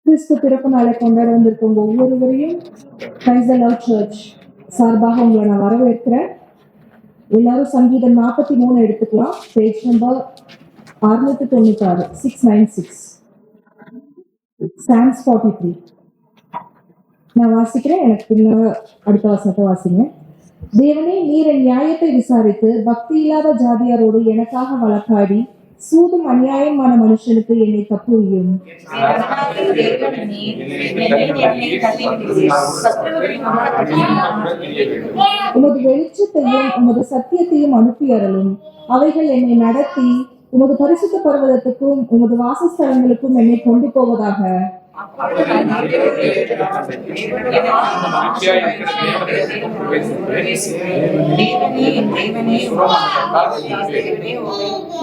கிறிஸ்து பிறப்பு நாளை கொண்டாட வந்திருக்கவங்க ஒவ்வொருவரையும் பிரைஸ் தி லார்ட் சர்ச் சார்பாக உங்களை நான் வரவேற்கிறேன். எல்லாரும் சங்கீதம் 43 எடுத்துக்கலாம். Page number 696 696 Psalms 43. நான் வாசிக்கிறேன், எனக்கு பின்ன அடுத்த வசனத்தை வாசிங்க. தேவனே, நீர் என் நியாயத்தை விசாரித்து பக்தி இல்லாத ஜாதியாரோடு எனக்காக வழக்காடி சூதும் அநியாயமான மனுஷனுக்கு என்னை தப்புவியும். உமது வெளிச்சத்தையும் உமது சத்தியத்தையும் அனுப்பி அருளும். அவைகள் என்னை நடத்தி உமது பரிசுத்த பர்வதத்துக்கும் உமது வாசஸ்தலங்களுக்கும் என்னை கொண்டு போவதாக.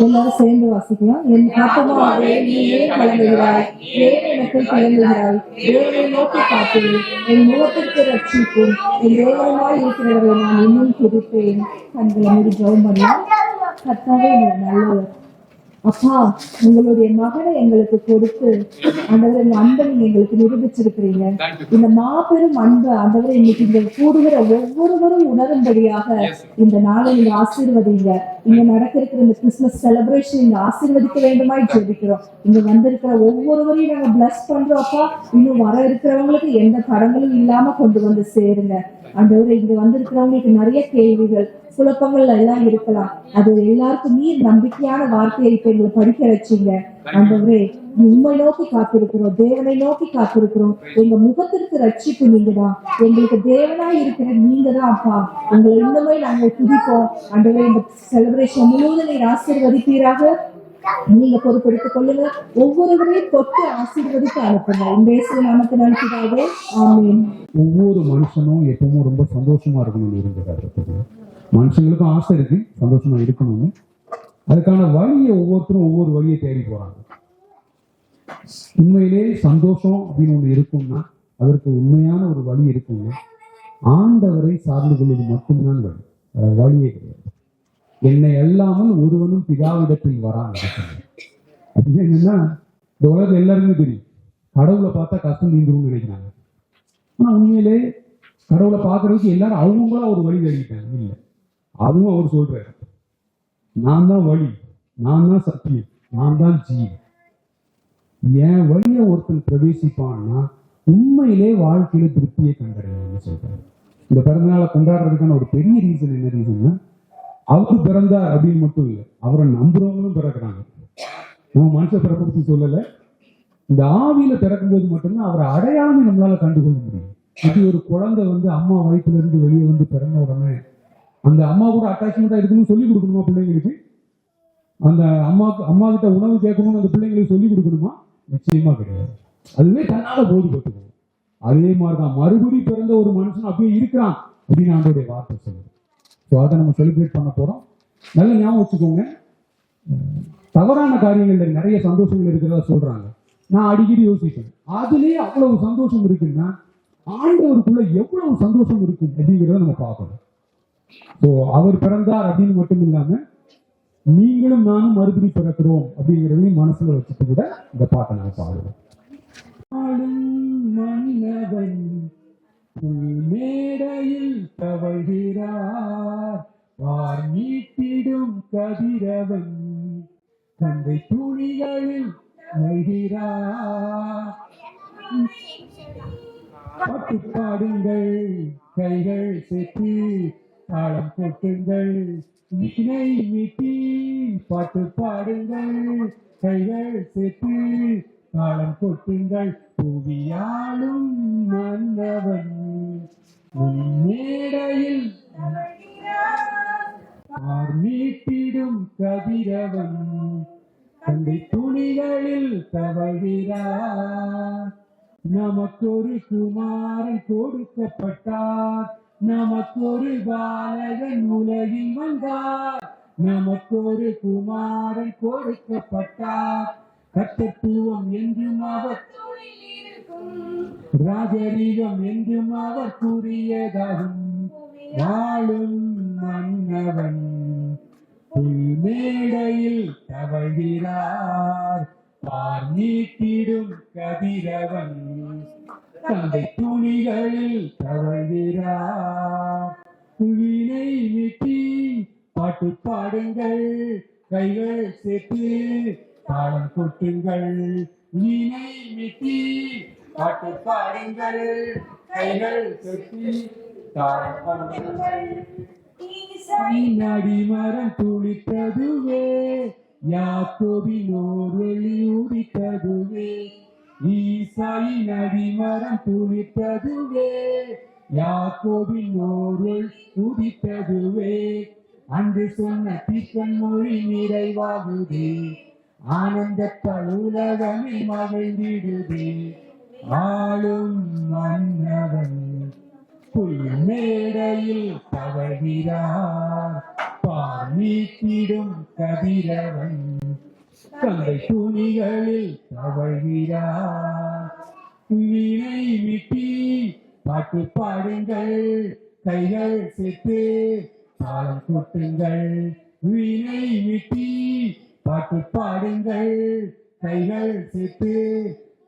எல்லாரும் சேர்ந்து வாசிக்கலாம். என் ஆத்மாவே, நீ ஏன் கலங்குகிறாய்? ஏன் எனக்கு கிளம்புகிறாய்? தேவனை நோக்கி காத்து, என் முகத்திற்கு ரட்சிக்கும். என் தேவனமாய் இருக்கிறவரை நான் இன்னும் துதிப்பேன். கண்களை மூடி ஜெபம் பண்ணலாம். கர்த்தாவே, நீர் நல்லவர். அப்பா, உங்களுடைய மகனை எங்களுக்கு கொடுத்து ஆண்டவரே, இந்த அன்பை நீங்க எங்களுக்கு நிரூபிச்சிருக்கிறீங்க. இந்த மாபெரும் அன்பு ஆண்டவரே இன்னைக்கு இங்க கூடுகிற ஒவ்வொருவரும் உணரும்படியாக இந்த நாளை நீங்க ஆசீர்வதிங்க. இங்க நடக்கிற இந்த கிறிஸ்துமஸ் செலிப்ரேஷன் நீங்க ஆசீர்வதிக்க வேண்டுமாய் ஜெபிக்கிறோம். இங்க வந்திருக்கிற ஒவ்வொருவரையும் நாங்க பிளஸ் பண்றோம். அப்பா, இன்னும் வர இருக்கிறவங்களுக்கு எந்த தடங்களும் இல்லாம கொண்டு வந்து சேருங்க. ஆண்டவரே, இங்க வந்திருக்கிறவங்களுக்கு நிறைய கேள்விகள் குழப்பங்கள் எல்லாம் இருக்கலாம். அது எல்லாருக்கும் நீர் நம்பிக்கையான வார்த்தையை இப்ப எங்களை படிக்க வச்சீங்க. ஆண்டவரே, உண்மை நோக்கி காத்திருக்கிறோம், தேவனை நோக்கி காத்திருக்கிறோம். எங்க முகத்திற்கு ரட்சிப்பு நீங்கதான், எங்களுக்கு தேவனாய் இருக்கிற நீங்கதான். அப்பா, உங்களை இன்னுமே நாங்கள் துதிப்போம். ஆண்டவரே, இந்த செலிப்ரேஷன் முழுவதும் நீர் ஆசீர்வதிப்பீராக. நீங்க பொறுப்பெடுத்துக் கொள்ளுங்க. ஒவ்வொருவரையும் தொட்டு ஆசீர்வதித்து அனுப்புங்க. இந்த நமக்கு நினைச்சதாக. ஆமீன். ஒவ்வொரு மனுஷனும் எப்பவும் ரொம்ப சந்தோஷமா இருக்கணும்னு இருந்தது. மனுஷங்களுக்கும் ஆசை இருக்கு சந்தோஷமா இருக்கணும்னு. அதுக்கான வழியை ஒவ்வொருத்தரும் ஒவ்வொரு வழியை தேடி போறாங்க. உண்மையிலே சந்தோஷம் அப்படின்னு ஒண்ணு இருக்கும்னா அதற்கு உண்மையான ஒரு வழி இருக்குங்க. ஆண்டவரை சார்ந்து கொள்வது மட்டும்தான் வழி, வழியே கிடையாது. என்னை அல்லாமல் ஒருவனும் பிதாவிடத்தில் வராங்க. அப்படின்னு என்னன்னா, இந்த உலகம் எல்லாருமே தெரியும், கடவுளை பார்த்தா கஷ்டம் நீந்துரும்னு நினைக்கிறாங்க. ஆனா உண்மையிலே கடவுளை பார்க்கறதுக்கு எல்லாரும் அவங்களா ஒரு வழி தேடிட்டாங்க. இல்லை, அதுவும் அவர் சொல்றாரு, நான் தான் வழி, நான் தான் சத்தியம், நான் தான் ஜீவன். என் வழியை ஒருத்தன் பிரவேசிப்பான்னா உண்மையிலே வாழ்க்கையில திருப்தியை கண்டறியணும்னு சொல்றாரு. இந்த பிறந்தநாளை கொண்டாடுறதுக்கான ஒரு பெரிய ரீசன் என்ன ரீசன்னா, அவரு பிறந்தார் அப்படின்னு மட்டும் இல்லை, அவரை நம்புறவங்களும் பிறக்கிறாங்க. நம்ம மனுஷ பிறப்பத்தி சொல்லல, இந்த ஆவியில பிறக்கும் போது மட்டும்தான் அவரை அடையாளமே நம்மளால கண்டுகொள்ள முடியும். இது ஒரு குழந்தை அம்மா வயிற்றுல இருந்து வெளியே பிறந்த உடனே அந்த அம்மா கூட அட்டாச்மெண்டா இருக்குன்னு சொல்லி கொடுக்கணுமா பிள்ளைங்களுக்கு? அந்த அம்மா கிட்ட உணவு கேட்கணும்னு அந்த பிள்ளைங்களுக்கு சொல்லி கொடுக்கணுமா? நிச்சயமா கிடையாது. அதுவே தன்னால போது பார்த்துக்கணும். அதே மாதிரிதான் மறுபடி பிறந்த ஒரு மனுஷன் அப்படியே இருக்கிறான் அப்படின்னு ஆண்டோடைய வார்த்தை சொல்லுது. ஸோ அதை நம்ம செலிப்ரேட் பண்ண போறோம். நல்ல ஞாபகம் வச்சுக்கோங்க, தவறான காரியங்கள்ல நிறைய சந்தோஷங்கள் இருக்கிறதா சொல்றாங்க. நான் அடிக்கடி யோசிப்பேன், அதுலயே அவ்வளவு சந்தோஷம் இருக்குன்னா ஆண்டவருக்குள்ள எவ்வளவு சந்தோஷம் இருக்கும் அப்படிங்கிறத நம்ம பார்க்கணும். ஸோ அவர் பிறந்தார் அப்படின்னு மட்டும் இல்லாம நீங்களும் நானும் மறுபடி பிறக்கிறோம் அப்படிங்கிறதையும் மனசுல வச்சுட்டு கூட இந்த பாட்டை நாங்கள் பாடுவோம். மன்னவன் மேடையில் தவழ்கிறார், வார் நீட்டிடும் கதிரவன் தந்தை துணிகளில் நல்கிறார். பாட்டு பாடுங்கள், கைகள் சேர்த்து தாளம் கொட்டுங்கள், இசை மீட்டி பாட்டு பாடுங்கள், கைகள் சேர்த்து தாளம் கொட்டுங்கள். புவியாளும் மன்னவன் மேடையில் மீட்டிடும் கதிரவன் தந்தை துணிகளில் தவழ்கிறார். நமக்கு ஒரு குமாரன் கொடுக்கப்பட்டார், நமக்கு ஒரு பாலகன் உலகில் வந்தார். நமக்கு ஒரு குமாரன் கொடுக்கப்பட்டார், கர்த்தத்துவம் என்றும் அவர் ராஜரீகம் என்றும் அவர் கூறியதாகும். வாழும் மன்னவன் புல்மேடையில் தவழ்கிறார், பார் நீட்டிடும் கதிரவன் தந்தை துணிகளில் தவழ்கிறார். வீணை மீட்டி பாட்டு பாடுங்கள், கைகள் சேர்த்து தாளம் கொட்டுங்கள். வீணை மீட்டி பாட்டு பாடுங்கள், கைகள் சேர்த்து தாளம் கொட்டுங்கள். அடிமரம் துளித்ததுவே, யாக்கோபினோர் வெளி உடித்ததுவே. ஈசாயின் அடிமரம் துளித்ததுவே, யாக்கோபினோர் வெளி உதித்ததுவே. அன்று சொன்ன தீர்க்கன் மொழி நிறைவாகுதே, ஆனந்தத்தால் உலகமே மகிழ்ந்திடுதே. ஆளும் மன்னவன் புல்மேடையில் தவழ்கிறார், பார் நீட்டிடும் கதிரவன் தந்தை துணிகளில் தவழ்கிறார். வீணை மீட்டி பாட்டு பாடுங்கள், கைகள் சேர்த்து தாளம் கொட்டுங்கள். வீணை மீட்டி பாட்டு பாடுங்கள், கைகள் சேர்த்து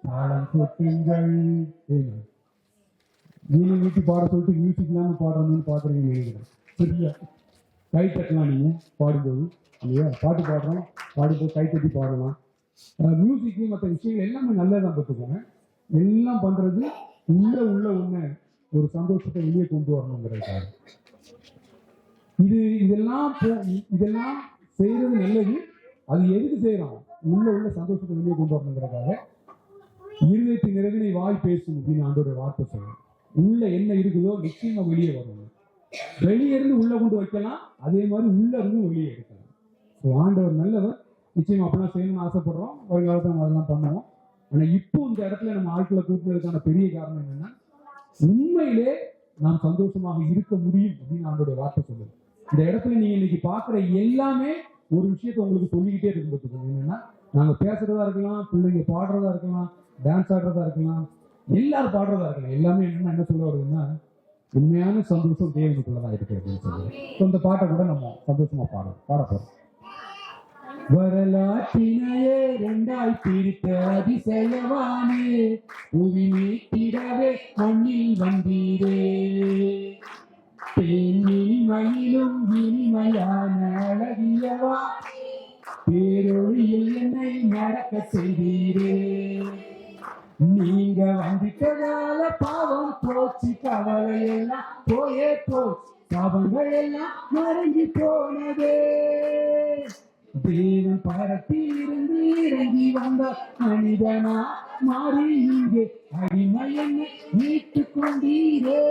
தாளம் கொட்டுங்கள். வீணை மீட்டி பாட சொல்லிட்டு மியூசிக் இல்லாம பாடுறோம்னு பாக்குறீங்க நினைக்கிறேன். சரியா கை தட்டலாம் நீங்க பாடும்போது இல்லையா? பாட்டு பாடுறோம், பாடும்போது கை தட்டி பாடலாம். மியூசிக் மற்ற விஷயங்கள் எல்லாமே நல்லதான் பார்த்துக்கோங்க. எல்லாம் பண்றது உள்ள உண்மை ஒரு சந்தோஷத்தை வெளியே கொண்டு வரணுங்கிறதுக்காக. இதெல்லாம் செய்யறது நல்லது. அது எதுக்கு செய்யறோம்? உள்ள சந்தோஷத்தை வெளியே கொண்டு வரணுங்கிறதுக்காக. இருதயத்தின் நிறைவினை வாய் பேசும் அப்படின்னு ஆண்டோட வார்த்தை சொல்லுவோம். உள்ள என்ன இருக்குதோ நிச்சயமா வெளியே வரணும். வெளியே இருந்து உள்ள கொண்டு வைக்கலாம், அதே மாதிரி உள்ள இருந்து வெளியே எடுக்கலாம். ஆண்டவர் நல்லவர். நிச்சயமா அப்படிலாம் செய்யணும்னு ஆசைப்படுறோம். வருங்காலத்தில் நம்ம அதெல்லாம் பண்ணுவோம். ஆனா இப்போ இந்த இடத்துல நம்ம ஆட்களை கூப்பிடுறதுக்கான பெரிய காரணம் என்னன்னா, உண்மையிலே நாம் சந்தோஷமாக இருக்க முடியும் அப்படின்னு ஆண்டோட வார்த்தை சொல்லுது. இந்த இடத்துல நீங்க இன்னைக்கு பாக்குற எல்லாமே ஒரு விஷயத்த உங்களுக்கு சொல்லிக்கிட்டே இருக்கு. என்னன்னா, நாங்க பேசுறதா இருக்கலாம், பிள்ளைங்க பாடுறதா இருக்கலாம், டான்ஸ் ஆடுறதா இருக்கலாம், எல்லாரும் பாடுறதா இருக்கலாம். எல்லாமே என்ன சொல்ல வருதுன்னா, உண்மையான சந்தோஷம் தேவனுக்குள்ளதான் இருக்கு அப்படின்னு சொல்லுவோம். இந்த பாட்டை கூட நம்ம சந்தோஷமா பாடப்போறோம். வரலாற்றினையே ரெண்டாய் பிரித்த அதிசயவானே, புவி மீட்டிடவே மண்ணில் வந்தீரே. இனிமையிலும் இனிமையான அழகியவா, பேரொழியில் என்னை நடக்க செய்தீரே. நீங்க வந்துட்டதால பாவம் போச்சு, கவலை எல்லாம் போயே போச்சு, பாவங்கள் எல்லாம் மறைஞ்சு போனதே. தேவன் பரத்தி இருந்து இறங்கி வந்த மனிதனா மாறி இங்கே அடிமை என்னை மீட்டுக் கொண்டீரே.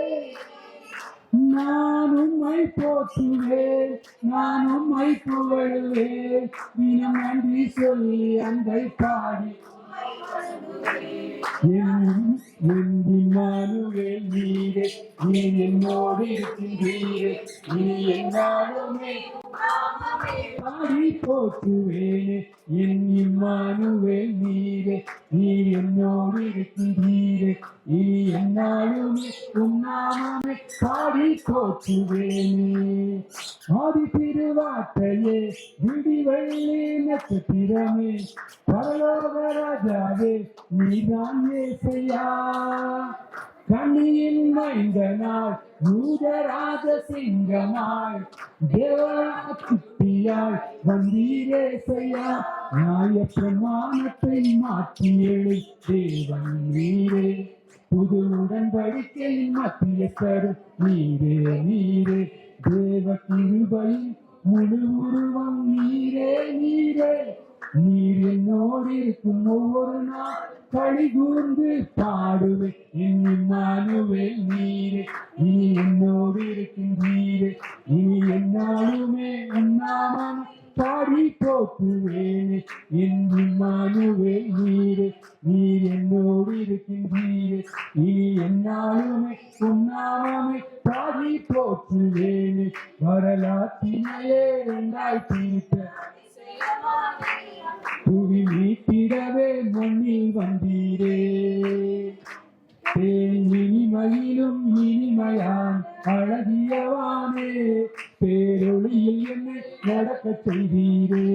நான் உம்மை போற்றுவேன், நான் உம்மை புகழுவேன், தினம் நன்றி சொல்லி அன்பை பாடி. மானுவேல் நீரே, நீ என்னோடு இருக்கின்றீரே, நீ என்னாலுமே பாடி போற்றுவேனே. என் இம்மானுவேல் நீரே, நீ என்னோடு இருக்கின்றீரே, நீ என்னாலுமே உம் நாமமே பாடி போற்றுவேனே. ஆதி திருவார்த்தையே, விடிவெள்ளி நட்சத்திரமே, பரலோக ராஜாவே நீதான் ஏசையா. கண்ணியின் மைந்தனாய், யூதராஜ சிங்கமாய், தேவராட்சியாய் வந்தீரேசையா. நியாய பிரமாணத்தை மாற்றி எழு தேவன் நீரே, புது உடன்படிக்கையின் மத்தியஸ்தர் நீரே. தேவ கிருபையின் முழு உருவம் நீரே. நீர் என்னோடு இருக்கும் ஒவ்வொரு நாள் களி கூர்ந்து பாடுவேன். இம்மானுவேல் நீரே, நீ என்னோடு இருக்கின்றீரே, நீ என்னாலுமே உன்னாமம் பாடி போற்றுவேனே. இம்மானுவேல் நீரே, நீர் என்னோடு இருக்கின்றீரே, நீ என்னாலுமே உன்னாமமே பாடி போற்றுவேனே. வரலாற்றினையே ரெண்டாய் பிரித்த புவி மீட்டிடவே மண்ணில் வந்தீரே. இனிமையிலும் இனிமையான் அழகியவானே, பேரொழியில் என்னை நடக்க செய்தீரே.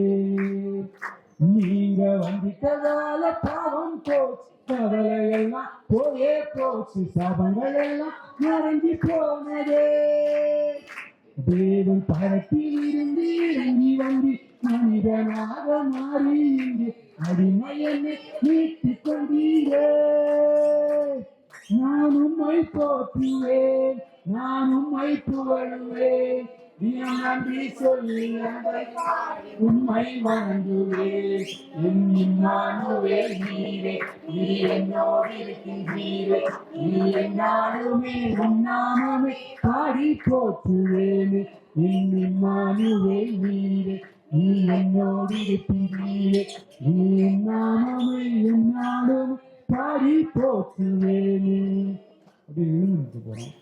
நீங்க வந்துட்டதால பாவம் போச்சு, கவலை எல்லாம் போயே போச்சு, சாபங்கள் எல்லாம் மறைஞ்சி போனதே. தேவன் பரத்தில் இருந்து இறங்கி வந்து மனிதனாக மாறி இங்கு அடிமையனை மீட்டுக் கொண்டீரே. நான் உம்மை போற்றுவேன், நான் உம்மை புகழுவேன், நன்றி சொல்லி உம்மை வணங்குவேன். என் இம்மானுவேல் நீரே, நீர் என்னோடு இருக்கின்றீரே, நீ என்னாலுமே உம் நாமமே பாடி போற்றுவேன். என் இம்மானுவேல் நீரே, நீ என்னோடு இருக்கின்றீரே, நீ என் நாமமே என்னாலும் பாடி போற்றுவேன் அப்படின்னு போறோம்.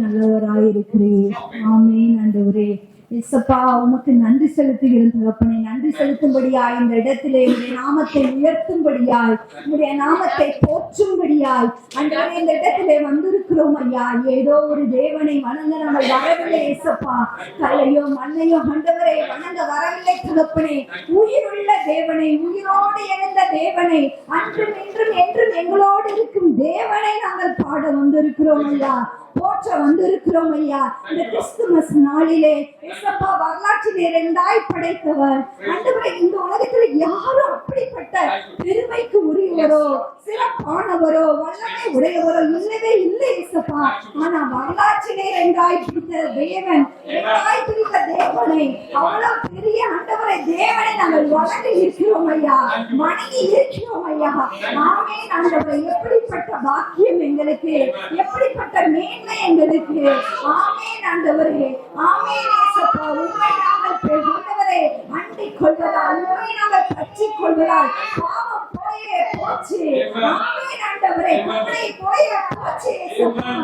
நல்லவராயிருக்கிறீர். ஆமென் ஆண்டவரே. இயேசப்பா, உமக்கு நன்றி செலுத்துகிறேன் தகப்பனே. நன்றி செலுத்தும்படியாய் இந்த இடத்திலே உடைய நாமத்தை உயர்த்தும்படியாய், உடைய நாமத்தை போற்றும்படியாய் ஆண்டவரே இந்த இடத்திலே வந்திருக்கிறோம் ஐயா. ஏதோ ஒரு தேவனை வணங்க நாங்கள் வரவில்லை இயேசப்பா. கல்லையோ மண்ணையோ ஆண்டவரே வணங்க வரவில்லை தகப்பனே. உயிருள்ள தேவனை, உயிரோடு எழுந்த தேவனை, அன்றும் இன்றும் என்றும் எங்களோடு இருக்கும் தேவனை நாங்கள் பாட வந்திருக்கிறோம் ஐயா, போற்ற வந்திருக்கிறோம் ஐயா. இந்த கிறிஸ்துமஸ் நாளிலே இயேசப்பா, வரலாற்றிலே இரண்டாய் படைத்தவர் ஆண்டவரே. இந்த உலகத்துல யாரும் அப்படிப்பட்ட பெருமைக்கு உரியவரோ சிறப்பானவரோ வல்லமை உடையவரோ இல்லவே இல்லை இயேசப்பா. ஆனா வரலாற்றிலே இரண்டாய் பிரித்த தேவன், இரண்டாய் பிரித்த தேவனை, அவ்வளவு பெரிய ஆண்டவரை தேவனை நாங்கள் வணங்கி இருக்கிறோம் ஐயா, வணங்கி இருக்கிறோம் ஐயா. ஆமென் ஆண்டவரே. எப்படிப்பட்ட பாக்கியம் எங்களுக்கு, எப்படிப்பட்ட மேன்மை எங்களுக்கு. ஆமென் ஆண்டவரே. ஆமென் இயேசப்பா. உம்மை நாங்கள் ஆண்டவரே அண்டிக் கொள்வதால், உம்மை நாங்கள் பற்றிக் கொள்வதால் பாவம் போயே போச்சு. ஆமென் ஆண்டவரே. உம்மை போயே போச்சு இயேசப்பா.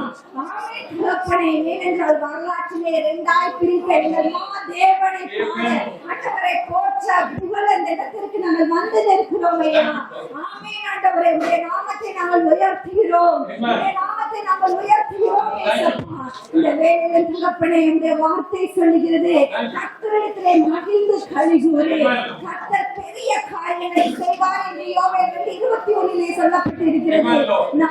ஆமென் தகப்பனே. ஏனென்றால் வரலாற்றிலே இரண்டாய் பிரித்த எல்லா தேவனை பாட ஆண்டவரை போற்ற புகழ இந்த இடத்திற்கு நாங்கள் வந்து நிற்கிறோம் ஐயா. ஆமென் ஆண்டவரே. உடைய நாமத்தை நாங்கள் உயர்த்துகிறோம், உடைய நாமத்தை நாங்கள் உயர்த்துகிறோம் இயேசப்பா. இந்த வேளையில் தகப்பனே, உடைய வார்த்தை சொல்லுகிறது, கர்த்தரிடத்திலே மகிழ்ந்து களிகூரு, கர்த்தர் பெரிய காரியங்களை செய்வார் என்று யோவேல் 2:21 சொல்லப்பட்டிருக்கிறது.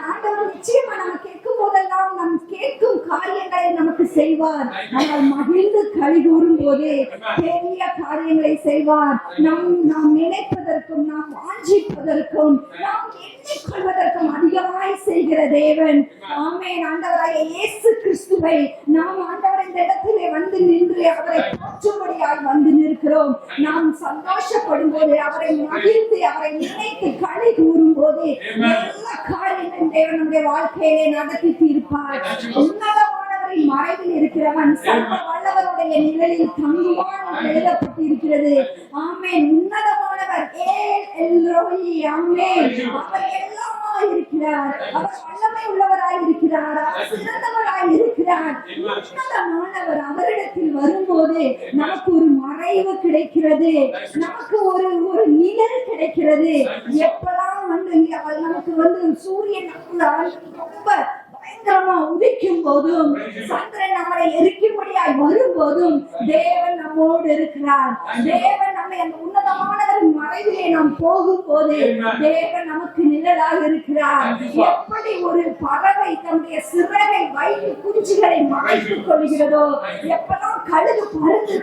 ஆண்டவர் நிச்சயமா நம்ம கேட்கும் போதெல்லாம் நம் கேட்கும் காரியங்களை நமக்கு செய்வார். ஆனால் மகிழ்ந்து களிகூறும் போது பெரிய காரியங்களை செய்வார். நாம் நினைப்பதற்கும், நாம் வாஞ்சிப்பதற்கும், நாம் எண்ணிக்கொள்வதற்கும் அதிகமாய் செய்கிற தேவன். ஆமென். ஆண்டவராகிய இயேசு கிறிஸ்துவை நாம் ஆண்டவர் இந்த இடத்திலே வந்து நின்று அவரை போற்றும்படியாய் வந்து நிற்கிறோம். நாம் சந்தோஷப்படும் போது, அவரை மகிழ்ந்து, அவரை நினைத்து களி கூறும் போது எல்லா காரியங்களும் தேவன் நம்முடைய வாழ்க்கையிலே நடத்தி தீர்ப்பார். உன்னதமானவரின் மறைவில் இருக்கிறவன் சர்வ வல்லவருடைய நிழலில் தங்குவான் என்று எழுதப்பட்டிருக்கிறது. ஆமென். உன்னதமானவர் ஏல் எல்ரோயி. ஆமென். அவர் எல்லாமா இருக்கிறார், அவர் வல்லமை உள்ளவராய் இருக்கிறார், அவர் சிறந்தவராய் இருக்கிறார். உன்னதமானவர் அவரிடத்தில் வரும்போது நமக்கு ஒரு மறைவு கிடைக்கிறது, நமக்கு ஒரு நிழல் கிடைக்கிறது. எப்பெல்லாம் வந்து நமக்கு சூரியன் ரொம்ப பயங்கரமா உதிக்கும் போதும், சந்திரன் நம்மளை எரிக்கும்படியாய் வரும்போதும் தேவன் நம்மோடு இருக்கிறார். தேவன் நம்மை அந்த உன்னதமானவரின் மறைவிலே நாம் போகும் போது தேவன் நமக்கு நிழலாக இருக்கிறார். எப்படி ஒரு பறவை தன்னுடைய சிறகை வைத்து குஞ்சுகளை மறைத்துக் கொள்கிறதோ, எப்பெல்லாம் கழுகு பறந்து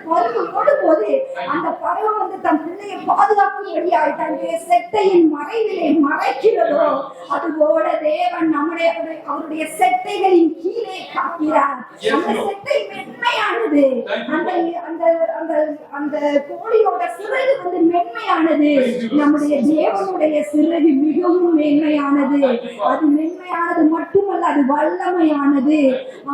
ஓடும் போது அந்த பறவை தன் பிள்ளையை பாதுகாக்கும்படியாய் தன்னுடைய செட்டையின் மறைவிலே மறைக்கிறதோ, அதுபோல தேவன் அவருடைய செட்டைகளின் கீழே காக்கிறார். அந்த செட்டை மென்மையானது. அந்த கோழியோட சிறகு மென்மையானது. நம்முடைய தேவனுடைய சிறகு மிகவும் மென்மையானது. அது மென்மையானது மட்டுமல்ல, அது வல்லமையானது.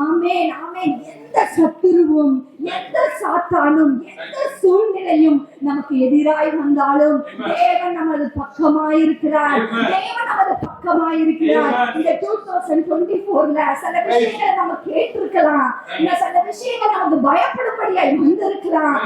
ஆமென். ஆமென். எந்த சத்துருவும், எந்த சாத்தானும், எந்த சூழ்நிலையும் நமக்கு எதிராய் வந்தாலும் தேவன் நமது பக்கமாயிருக்கிறார். தேவன் நமது பக்கமாயிருக்கிறார். இந்த 2024ல சில விஷயங்களை நம்ம கேட்டிருக்கலாம், சில விஷயங்கள் நமக்கு பயப்படும்படியாய் வந்திருக்கலாம்.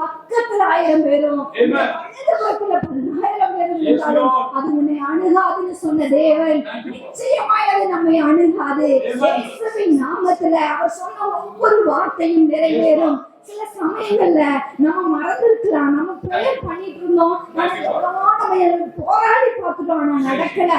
பக்கத்துல 1000 பேரும், வலதுபுறத்துல 10,000 பேரும் இருந்தாலும் அது உன்னை அணுகாதுன்னு சொன்ன தேவன் நிச்சயமாய் அது நம்மை அணுகாது. இயேசுவின் நாமத்துல அவர் சொன்ன ஒவ்வொரு வார்த்தையும் நிறைவேறும். சில சமயங்கள்ல நம்ம மறந்துருக்கலாம், நம்ம ப்ரேயர் பண்ணிட்டு இருந்தோம், எவ்வளவோ நம்ம போராடி பார்த்துட்டோம், ஆனா நடக்கல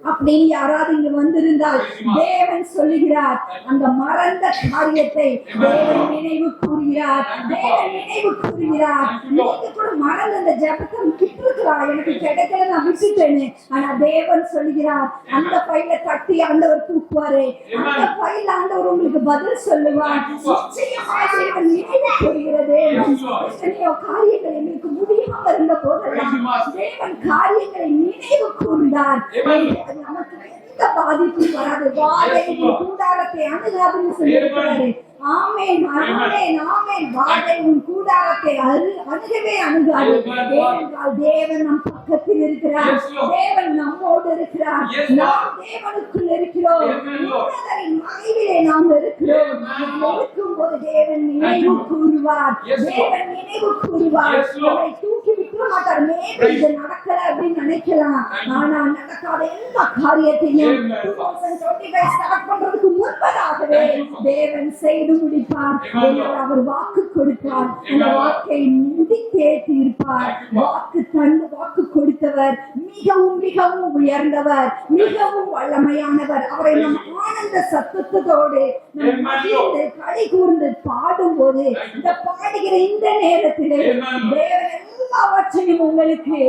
அப்படின்னு யாராவது இங்க வந்திருந்தால் தேவன் சொல்லுகிறார், அந்த மறந்த காரியத்தை தேவன் நினைவு கூறுகிறார். தேவன் நினைவு கூறுகிறார். நீங்க கூட மறந்த அந்த ஜெபத்தை விட்டுருக்கலாம், எனக்கு கிடைக்கல நான் விட்டுட்டேன்னு. ஆனா தேவன் சொல்லுகிறார், அந்த பையில தட்டி ஆண்டவர் தூக்குவாரு, அந்த பையில ஆண்டவர் உங்களுக்கு பதில் சொல்லுவார். நிச்சயமாக தேவன் நினைவு கூறுகிறது. எத்தனையோ காரியங்கள் எங்களுக்கு முடியாம இருந்த போதெல்லாம் தேவன் காரியங்களை நினைவு கூர்ந்தார். நமக்கு எந்த பாதிப்பும் வராது, வாதை கூடாரத்தை அணுகாதுன்னு சொல்லியிருக்கிறாரு. ஆமென், ஆமென், ஆமென். வாதை உன் கூடாரத்தை அணுகவே அணுகாது. ஏனென்றால் தேவன் நம் பக்கத்தில் இருக்கிறார், தேவன் நம்மோடு இருக்கிறார், நாம் தேவனுக்குள் இருக்கிறோம், உன்னதரின் மறைவிலே நாம் இருக்கிறோம். இருக்கும் போது தேவன் நினைவு கூறுவார், தேவன் நினைவு கூறுவார். நம்மை தூக்கி விட்டுற மாட்டார். மேலே இது நடக்கல அப்படின்னு நினைக்கலாம், ஆனா நடக்காத எல்லா காரியத்தையும் 2025 ஸ்டார்ட் பண்றதுக்கு முன்பதாகவே தேவன் செய்து முடிப்பார். அவர் வாக்கு கொடுப்பார், அந்த வாக்கை முடித்தே தீர்ப்பார். வாக்கு கொடுத்தவர் மிகவும் மிகவும் உயர்ந்தவர், மிகவும் வல்லமையானவர். அவரை நம் ஆனந்த சத்தத்தோடு நம் மகிழ்ந்து களி கூர்ந்து பாடும் போது, இந்த பாடுகிற இந்த நேரத்திலே தேவன் எல்லாவற்றையும் உங்களுக்கு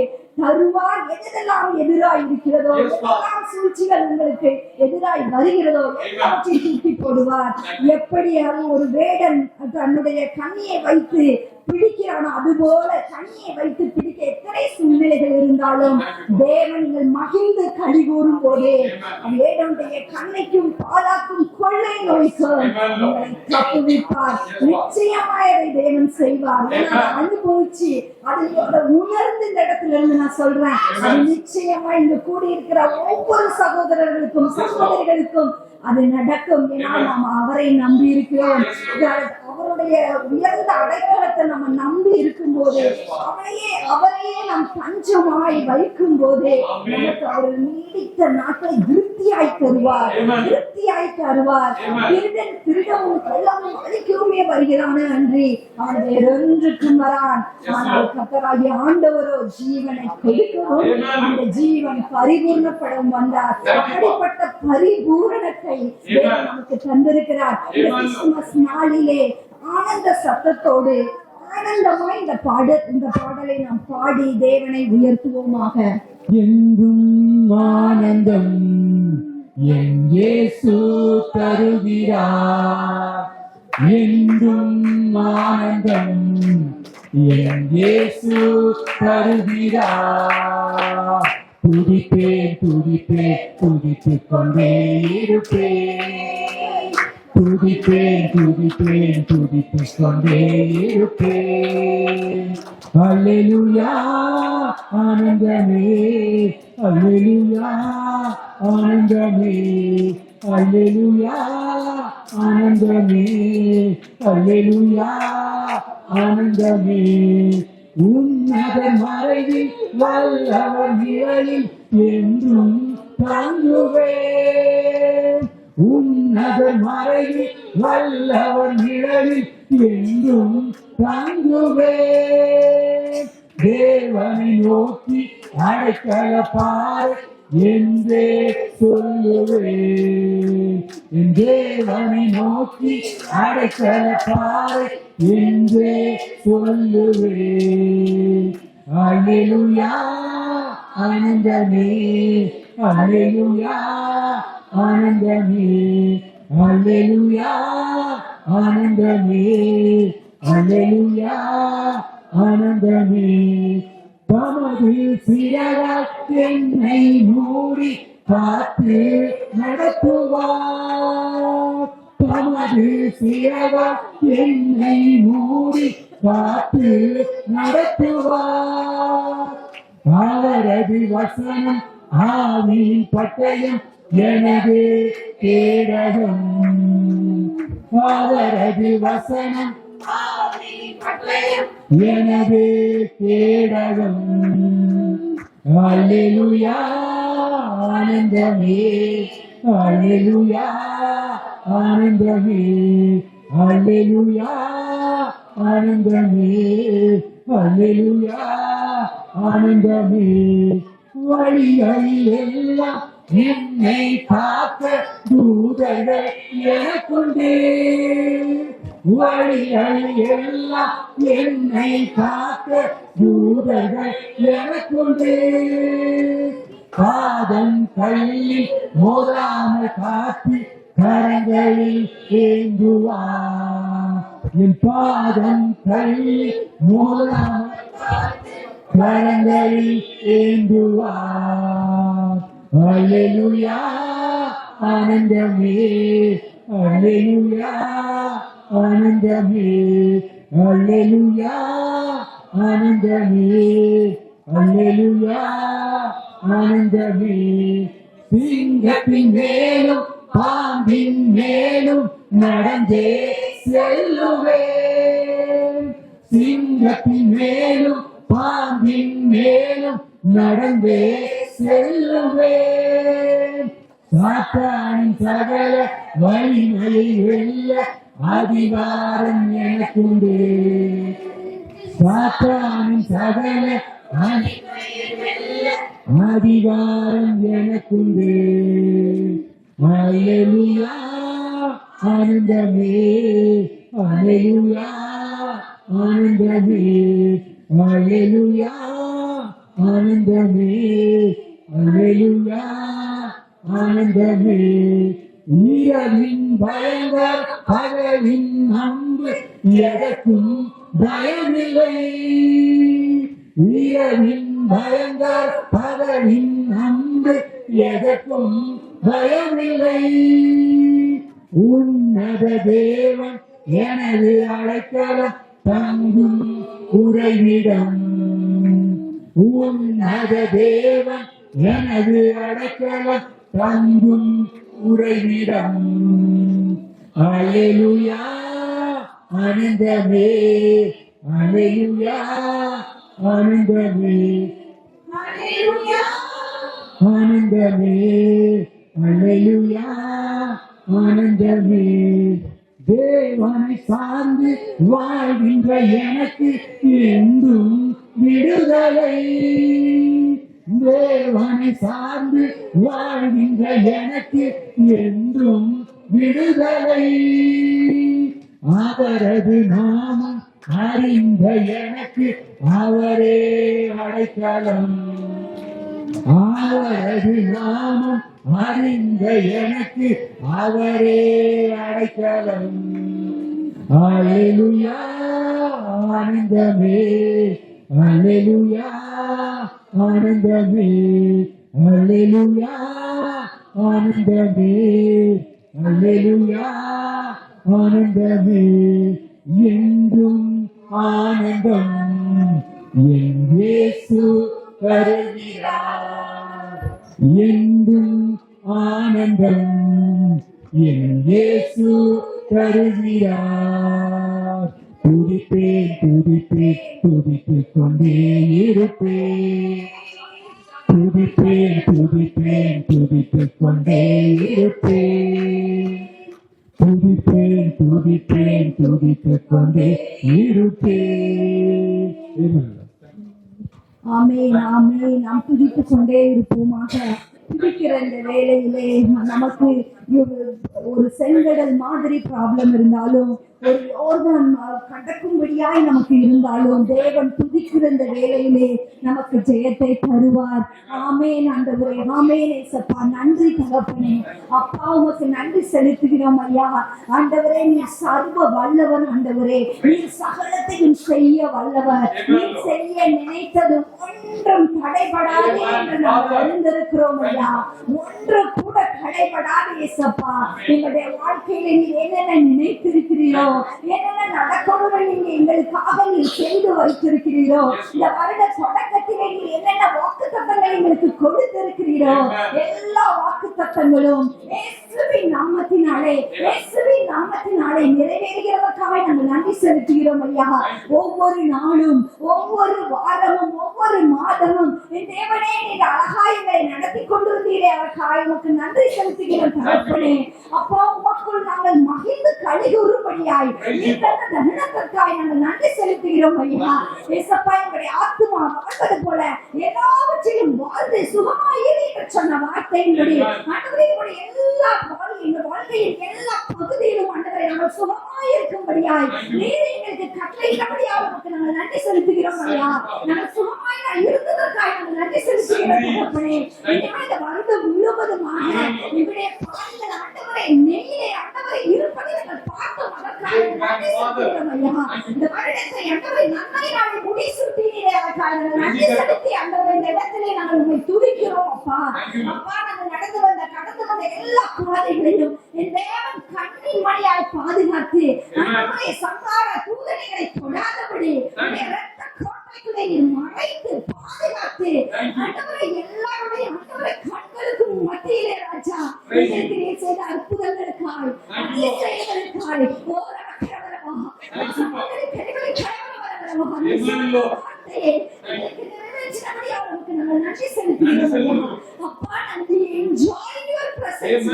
தருவார். எதெல்லாம் எதிராய் இருக்கிறதோ, எதெல்லாம் சூழ்ச்சிகள் உங்களுக்கு எதிராய் வருகிறதோ எல்லாவற்றையும் தூக்கி போடுவார். எப்படி ஒரு வேடன் தன்னுடைய கண்ணியை வைத்து பிடிக்கிறானோ அதுபோல கண்ணியை வைத்து பிடிக்க எத்தனை சூழ்நிலைகள் இருந்தாலும் தேவன் நீங்கள் மகிழ்ந்து களி கூறும் போதே வேடனுடைய கண்ணைக்கும் பாலாக்கும் கொள்ளை நோய்க்கும் தப்புவிப்பார். நிச்சயமாய் அதை தேவன் செய்வார். அனுபவிச்சு அதை உணர்ந்து இந்த இடத்துல இருந்து நான் சொல்றேன், அது நிச்சயமா இங்க கூடியிருக்கிற ஒவ்வொரு சகோதரர்களுக்கும் சகோதரிகளுக்கும் அது நடக்கும். ஏன்னா நாம் அவரை நம்பி இருக்கிறோம். அவருடைய உயர்ந்த அடைக்கலத்தை நம்ம நம்பி இருக்கும் போது, அவரையே நாம் பஞ்சமாய் வைக்கும் போது, நமக்கு அவர் நீடித்த நாட்களை திருப்தியாய் தருவார், திருப்தியாய் தருவார். திருடவும் கொல்லவும் அழிக்கவுமே வருகிறானே அன்றி அவன் வேறொன்றுக்கும் வரான். ஆனால் கர்த்தராகிய ஆண்டவரோ ஜீவனை கொடுக்கவும் அந்த ஜீவன் பரிபூர்ணப்படும் வந்தார். அப்படிப்பட்ட பரிபூரணத்தை நமக்கு தந்திருக்கிறார். கிறிஸ்துமஸ் நாளிலே ஆனந்த சத்தத்தோடு ஆனந்தமாய் இந்த பாடலை நாம் பாடி தேவனை உயர்த்துவோமாக. என்றும் ஆனந்தம் என் இயேசு தருகிறார், என்றும் ஆனந்தம் என் இயேசு தருகிறார். துதிப்பேன் துதிப்பேன் துதித்துக் கொண்டே இருப்பேன், துதிப்பேன் துதிப்பேன் துதித்துக் கொண்டே இருப்பேன். அல்லேலூயா ஆனந்தமே, அல்லேலூயா ஆனந்தமே, அல்லேலூயா ஆனந்தமே, அல்லேலூயா ஆனந்தமே. உன்னத மறைவில் வல்லவர் நிழலில் என்றும் தங்குவேன், உன்னத மறைவில் வல்லவர் நிழலில் என்றும் தங்குவேன். தேவனை நோக்கி அடைக்கல பார் என்றே சொல்லுவேன், என் தேவனை நோக்கி அடைக்கல பார் என்றே சொல்லுவேன். அல்லேலூயா ஆனந்தமே, அல்லேலூயா ஆனந்தமே, அல்லேலூயா ஆனந்தமே, அல்லேலூயா ஆனந்தமே. தமது சிறகால் என்னை மூடி காத்து நடத்துவார், தமது சிறகால் என்னை மூடி காத்து நடத்துவார். அவரது வசனம் ஆவியின் பட்டயம் எனது கேடகம், அவரது வசனம் எனது கேடகம். அல்லேலூயா ஆனந்தமே, அல்லேலூயா ஆனந்தமே, அல்லேலூயா ஆனந்தமே அல்லேலூயா ஆனந்தமே வழிகள் எல்லாம் என்னை காக்க தூதர்கள் எனக்குண்டே வழிகள் எல்லாம் என்னை காக்க தூதர்கள் எனக்குண்டே பாதம் கையில் மோதாமல் காத்து கரங்களில் ஏந்துவார் என் பாதம் கையில் மோதாமல் கரங்களில் ஏந்துவார் அல்லேலூயா ஆனந்தமே அல்லேலூயா ஆனந்தமே அல்லேலூயா ஆனந்தமே அல்லேலூயா ஆனந்தமே சிங்கத்தின் மேலும் பாம்பின் மேலும் நடந்தே செல்லுவேன் சிங்கத்தின் மேலும் பாம்பின் மேலும் நடந்தே செல்லுவேன் சாத்தானின் சகல வலிமையை வெல்ல அதிகாரம் எனக்குண்டு சாத்தானின் சகல அதிகாரம் எனக்குண்டு அல்லேலூயா ஆனந்தமே அல்லேலூயா ஆனந்தமே அல்லேலூயா ஆனந்தமே அல்லேலூயா ஆனந்தமே இரவின் பயங்கர பகலின் அன்பு எதற்கும் பயமில்லை இரவின் பயங்கர பகலின் அன்பு எதற்கும் பயமில்லை உன்னத தேவன் எனது அடைக்கலம் தங்கும் உறைவிடம் உன்னத தேவன் எனது அடைக்கலம் தங்கும் உறைவிடம் அல்லேலூயா ஆனந்தமே அல்லேலூயா ஆனந்தமே ஆனந்தமே அல்லேலூயா ஆனந்தமே தேவனை சார்ந்து வாழ்கின்ற எனக்கு என்றும் விடுதலை தேவனை சார்ந்து வாழ்கின்ற எனக்கு என்றும் விடுதலை அவரது நாமம் அறிந்த எனக்கு அவரே அடைக்கலம் அவரது நாமம் அறிந்த எனக்கு அவரே அடைக்கலம் அல்லேலூயா ஆனந்தமே அல்லேலூயா ஆனந்தமே அல்லேலூயா ஆனந்தமே அல்லேலூயா ஆனந்தமே என்றும் ஆனந்தம் என் இயேசு வருகிறார் என்றும் ஆனந்தம் என் இயேசு தருகிறார் துதிப்பேன் துதிப்பேன் துதித்துக் கொண்டே இருப்பேன் துதிப்பேன் துதிப்பேன் துதித்துக் கொண்டே இருப்பேன் துதிப்பேன் துதிப்பேன் துதித்துக் கொண்டே இருப்பேன். ஆமென் ஆமென். நாம் துதித்துக் கொண்டே இருப்போமாக. துதிக்கிற இந்த வேளையிலே நமக்கு ஒரு செங்கடல் மாதிரி ப்ராப்ளம் இருந்தாலும், ஒரு யோர்தான் கடக்கும்படியாய் நமக்கு இருந்தாலும், தேவன் துதிக்கிற இந்த வேளையிலே நமக்கு ஜெயத்தை தருவார். ஆமென் ஆண்டவரே, ஆமென் ஏசப்பா. நன்றி தகப்பனே. அப்பா உமக்கு நன்றி செலுத்துகிறோம் ஐயா. ஆண்டவரே நீர் சர்வ வல்லவர். ஆண்டவரே நீர் சகலத்தையும் செய்ய வல்லவர். நீர் செய்ய நினைத்தது ஒன்றும் தடைபடாது என்று நாம் அறிந்திருக்கிறோம் ஐயா. ஒன்று கூட தடைபடாது ஏசப்பா. எங்களுடைய வாழ்க்கையில நீர் என்னென்ன நினைத்திருக்கிறீரோ, என்னென்ன நடக்கணும்னு நீங்க எங்களுக்காக நீர் செய்து வைத்திருக்கிறீரோ, இந்த வருட தொடக்கத்திலே நீர் என்னென்ன வாக்குத்தத்தங்களை எங்களுக்கு கொடுத்திருக்கிறீரோ, எல்லா வாக்குத்தத்தங்களும் இயேசுவின் நாமத்தினாலே நிறைவேறுகிறதற்காக நாங்கள் நன்றி செலுத்துகிறோம் ஐயா. ஒவ்வொரு நாளும், ஒவ்வொரு வாரமும், ஒவ்வொரு மாதமும் என் தேவனே நீர் அழகாய் எங்களை நடத்தி கொண்டு வந்தீரே, அதற்காக உமக்கு நன்றி செலுத்துகிறோம் தகப்பனே. அப்பா உமக்குள் நாங்கள் நாங்கள் மகிழ்ந்து கலிகூறும்படியாய் நீர் தந்த தருணத்திற்காய் நாங்கள் நன்றி செலுத்துகிறோம் ஐயா. ஏசப்பா, எங்களுடைய ஆத்துமா வாழ்வது போல எல்லாவற்றையும் வாழ்ந்து சுகமாயிரு என்று சொன்ன வார்த்தையின்படி ஆண்டவரே, எங்களுடைய எல்லா வாழ்க்கையின் எல்லா பகுதியிலும் ஆண்டவரே நாங்கள் சுகமாயிருக்கும்படியாய் நீர் எங்களுக்கு கட்டளையிட்டபடியாக உமக்கு நாங்கள் நன்றி செலுத்துகிறோம் ஐயா. நாங்கள் சுகமாய் இருந்ததற்காக நாங்கள் நன்றி செலுத்துகிறோம் தகப்பனே. இந்த வருடம் முழுவதுமாக எங்களுடைய பாடல்கள் ஆண்டவரை நெய்யிலே ஆண்டவரை இருப்பதை நாங்கள் பார்த்தோம். அதற்காக நன்றி செலுத்துகிறோம் ஐயா. இந்த வருடத்தை ஆண்டவரை நன்மை நாளை முடிசூட்டினீரே, அதற்காக நாங்கள் நன்றி செலுத்தி ஆண்டவரை இந்த இடத்திலே நாங்கள் உம்மை துதிக்கிறோம் அப்பா. அப்பா, நாங்கள் கடந்து வந்த எல்லா குழந்தைகளையும் என் தேவன் கண்ணின் மணியாய் பாதுகாத்து ஆண்டவரை சங்கார தூதனைகளை தொடாதபடி இரத்த கோட்டைக்குள்ளே நீர் மறைத்து பாதுகாத்து ஆண்டவரை எல்லாருடைய ஆண்டவரை கண்களுக்கு மத்தியிலே ராஜா எங்களுக்கு நீர் செய்த அற்புதங்களுக்காய் அதிசயங்களுக்காய் ஓரக்கிறவரவா சகோதரி பெரியவரை கைவரவரவா நன்றி செலுத்துகிறோம் அப்பா. நன்றி. Enjoy your presence.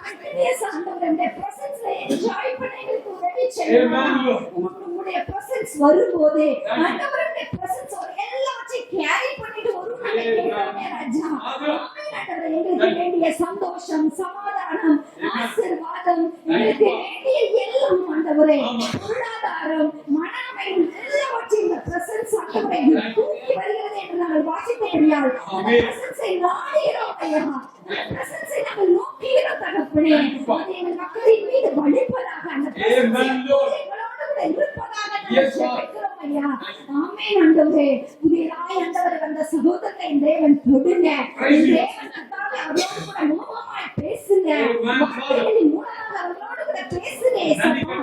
Continuous ஆண்டவரே presence-ல enjoy பண்ண எங்களுக்கு உதவி செய்யுங்க. உங்களுடைய presence வரும்போது ஆண்டவரே presence எல்லாவற்றையும் கேரி பண்ணிட்டு வருவாங்க ராஜா. ஆண்டவரே, எங்களுக்கு வேண்டிய சந்தோஷம், சமாதானம், ஆசீர்வாதம், எங்களுக்கு வேண்டிய எல்லாம் ஆண்டவரே, பொருளாதாரம், மனமை எல்லாவற்றையும் இந்த presence ஆண்டவரே தூக்கி வருகிறது என்று நாங்கள் வாசித்தபடியால் அந்த presence-ஐ நாடுகிறோம் ஐயா. அந்த presence-ஐ நாங்கள் நோக்குகிறோம் தகப்பனே. அது எங்கள் மக்களின் மீது வழிப்பதாக அந்த presence எங்களோடு கூட இருப்பதாக நாங்கள் ஜெபிக்கிறோம் ஐயா. ஆமென் ஆண்டவரே. புதியதாய் ஆண்டவரே வந்த சகோதரனை தேவன் தொடுங்க. தேவன் கர்த்தாவே அவரோடு கூட மூலமாய் பேசுங்க. வார்த்தைகளின் மூலமாக அவரோடு கூட பேசுங்க ஏசப்பா.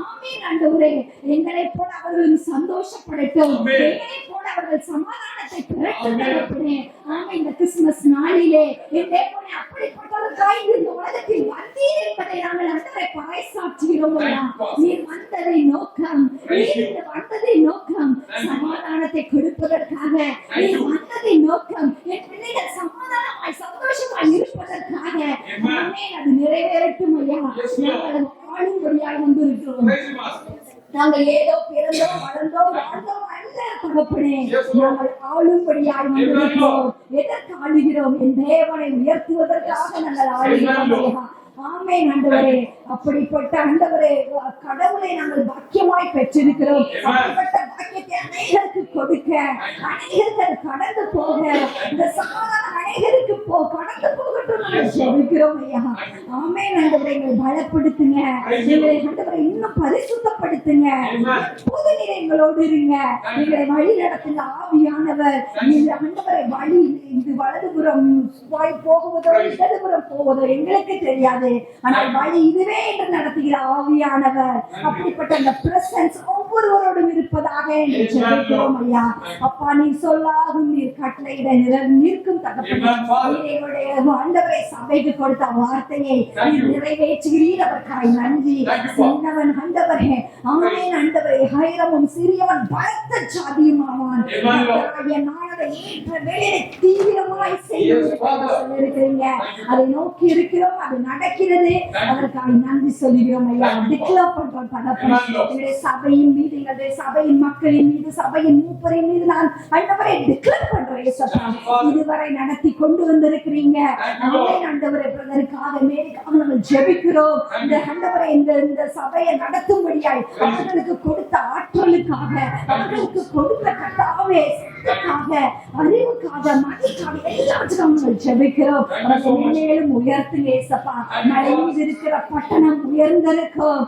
ஆமென் ஆண்டவரே. எங்களைப் போல அவர்களும் சந்தோஷப்படட்டும். எங்களைப் போல அவர்கள் சமாதானத்தை பெறட்டும் தகப்பனே. ஆமென். இந்த கிறிஸ்துமஸ் நாளிலே என் தேவனே அப்படிப்பட்டவர்களாய் இந்த உலகத்தில் வந்தீர் என்பதை நாங்கள் ஆண்டவரை பறைசாற்றுகிறோம் ஐயா. நீர் வந்ததை நோக்கம், நீர் வந்ததை நோக்கம் சமாதானத்தை கொடுப்பதற்காக, நீர் வந்ததை நோக்கம் என் பிள்ளைகள் சமாதானமாய் சந்தோஷமாய் இருப்பதற்காக. ஆமென். அது நிறைவேறட்டும் ஐயா. நாங்கள் வாழும்படியாய் வந்திருக்கிறோம். நாங்கள் ஏதோ பிறந்தோம், வளர்ந்தோம், வாழ்ந்தோம் அல்ல தகப்பனே. நாங்கள் ஆளும்படியாய் வந்திருக்கிறோம். எதற்கு ஆளுகிறோம்? என் தேவனை உயர்த்துவதற்காக நாங்கள் ஆளுகிறோம் ஐயா. ஆமென் ஆண்டவரே. அப்படிப்பட்ட ஆண்டவரே கடவுளை நாங்கள் பாக்கியமாய் பெற்றிருக்கிறோம். அப்படிப்பட்ட பாக்கியத்தை அநேகருக்கு கொடுக்க, அநேகருக்கு கடந்து போக, இந்த சமாதானம் அநேகருக்கு கடந்து போகட்டும் நாங்கள் ஜெபிக்கிறோம் ஐயா. ஆமென் ஆண்டவரே. எங்களை பலப்படுத்துங்க, எங்களை ஆண்டவரை இன்னும் பரிசுத்தப்படுத்துங்க. எப்போது நீர் எங்களோடு இருங்க, எங்களை வழி நடத்துங்க ஆவியானவர். இந்த ஆண்டவரை வழி இது வலதுபுறம் போகுவதோ இடதுபுறம் போவதோ எங்களுக்கு தெரியாது, ஆனால் வழி இதுவே என்று நடத்துகிற ஆவியானவர். அப்படிப்பட்ட அந்த பிரசன்ஸ் ஒவ்வொருவரோடும் இருப்பதாக என்று ஜெபிக்கிறோம் ஐயா. அப்பா, நீ சொல்லாகும் நீர் கட்டளையிட நிற்கும் தகப்பனே. ஆண்டவரை சபைக்கு கொடுத்த வார்த்தையை நீர் நிறைவேற்றுகிறீர். அதற்காக நன்றி. சின்னவன் ஆண்டவரே, ஆமென் ஆண்டவரே, ஹைரமும் சிறியவன் பலத்த ஜாதியும் ஆவான். நானதை ஏற்ற வேலை தீவிரமாய் செய்திருக்கிறீங்க. அதை நோக்கி இருக்கிறோம், அது நடக்கிறது. அதற்காக நன்றி சொல்லுகிறோம் ஐயா. டிக்ளேர் பண்றோம் தகப்பனே. எங்களுடைய சபையின் மீது, எங்களுடைய சபையின் மக்களின் மீது, சபையின் மூப்பரின் மீது நான் ஆண்டவரை டிக்ளேர் பண்றேன் ஏசப்பா. இதுவரை நடத்தி கொண்டு வந்திருக்கிறீங்க ஆண்டவரை. பிரதருக்காக மேரிக்காக நாங்கள் ஜெபிக்கிறோம். இந்த ஆண்டவரை இந்த சபையை நடத்தும்படியாய் அவர்களுக்கு கொடுத்த ஆற்றலுக்காக, அவர்களுக்கு கொடுத்த கட்டாவே அறிவுக்காக, மதிக்காக எல்லாவற்றையும் நாங்கள் ஜெபிக்கிறோம். மேலும் உயர்த்துங்க ஏசப்பா. மலை மீது இருக்கிற பட்டணம் உயர்ந்திருக்கும்,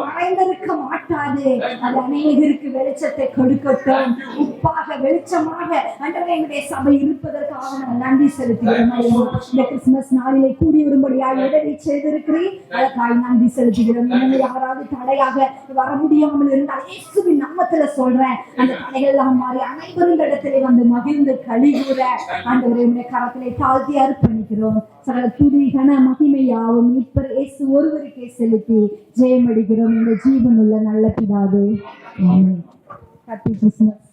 மறைந்திருக்க மாட்டாது. அது அநேகருக்கு வெளிச்சத்தை கொடுக்கட்டும். உப்பாக வெளிச்சமாக ஆண்டவரே எங்களுடைய சபை இருப்பதற்காக நாங்கள் நன்றி செலுத்துகிறோம். இந்த கிறிஸ்துமஸ் நாளிலே கூடி வரும்படியாக உதவி செய்திருக்கிறேன். அதற்காக நன்றி செலுத்துகிறோம். யாராவது தடையாக வர முடியாமல் இருந்தால் இயேசுவின் நாமத்துல சொல்றேன், அந்த தடைகள் எல்லாம் மாறி அனைவரும் இடத்திலே வந்து மகிழ்ந்து கலிகூற ஆண்டவரே கரத்திலே தாழ்த்தி அர்ப்பணிக்கிறோம். சகல துதி கன மகிமையாவும் இப்ப இயேசு ஒருவருக்கே செலுத்தி ஜெயமடிக்கிறோம். இந்த ஜீவனுள்ள நல்ல பிதாவே. ஆமென். Happy Christmas.